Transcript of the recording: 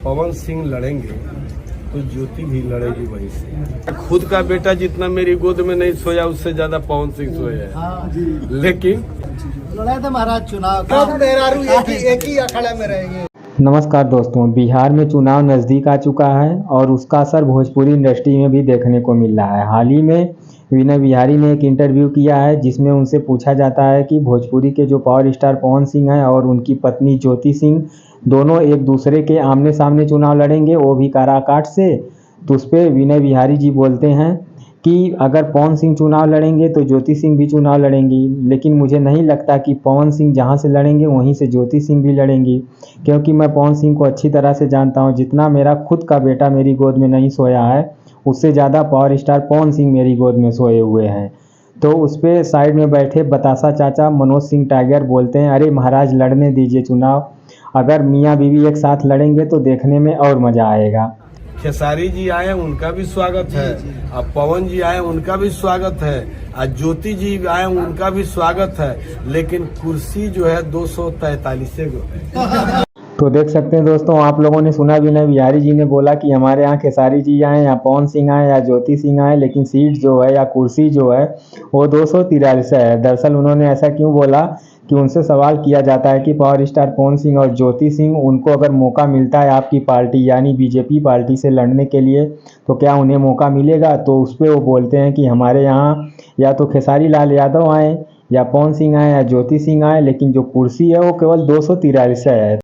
पवन सिंह लड़ेंगे तो ज्योति भी लड़ेगी वहीं से। खुद का बेटा जितना मेरी गोद में नहीं सोया उससे ज्यादा पवन सिंह सोया है। हाँ जी। लेकिन लड़ा था महाराज चुनाव एक ही अखाड़ा में रहेंगे। नमस्कार दोस्तों, बिहार में चुनाव नज़दीक आ चुका है और उसका असर भोजपुरी इंडस्ट्री में भी देखने को मिल रहा है। हाल ही में विनय बिहारी ने एक इंटरव्यू किया है जिसमें उनसे पूछा जाता है कि भोजपुरी के जो पावर स्टार पवन सिंह हैं और उनकी पत्नी ज्योति सिंह दोनों एक दूसरे के आमने सामने चुनाव लड़ेंगे, वो भी काराकाट से। तो उस पर विनय बिहारी जी बोलते हैं कि अगर पवन सिंह चुनाव लड़ेंगे तो ज्योति सिंह भी चुनाव लड़ेंगी, लेकिन मुझे नहीं लगता कि पवन सिंह जहां से लड़ेंगे वहीं से ज्योति सिंह भी लड़ेंगी, क्योंकि मैं पवन सिंह को अच्छी तरह से जानता हूं। जितना मेरा खुद का बेटा मेरी गोद में नहीं सोया है, उससे ज़्यादा पावर स्टार पवन सिंह मेरी गोद में सोए हुए हैं। तो उस पर साइड में बैठे बतासा चाचा मनोज सिंह टाइगर बोलते हैं, अरे महाराज लड़ने दीजिए चुनाव, अगर मियाँ बीवी एक साथ लड़ेंगे तो देखने में और मज़ा आएगा। खेसारी जी आए उनका भी स्वागत है, अब पवन जी आए उनका भी स्वागत है, और ज्योति जी आए उनका भी स्वागत है, लेकिन कुर्सी जो है 243 गो है। तो देख सकते हैं दोस्तों, आप लोगों ने सुना विनय बिहारी जी ने बोला कि हमारे यहाँ खेसारी जी आए या पवन सिंह आए या ज्योति सिंह आए, लेकिन सीट जो है या कुर्सी जो है वो 243 है। दरअसल उन्होंने ऐसा क्यों बोला कि उनसे सवाल किया जाता है कि पावर स्टार पवन सिंह और ज्योति सिंह, उनको अगर मौका मिलता है आपकी पार्टी यानी बीजेपी पार्टी से लड़ने के लिए तो क्या उन्हें मौका मिलेगा? तो उस पर वो बोलते हैं कि हमारे यहाँ या तो खेसारी लाल यादव आए या पवन सिंह आए या ज्योति सिंह आए, लेकिन जो कुर्सी है वो केवल 243 है।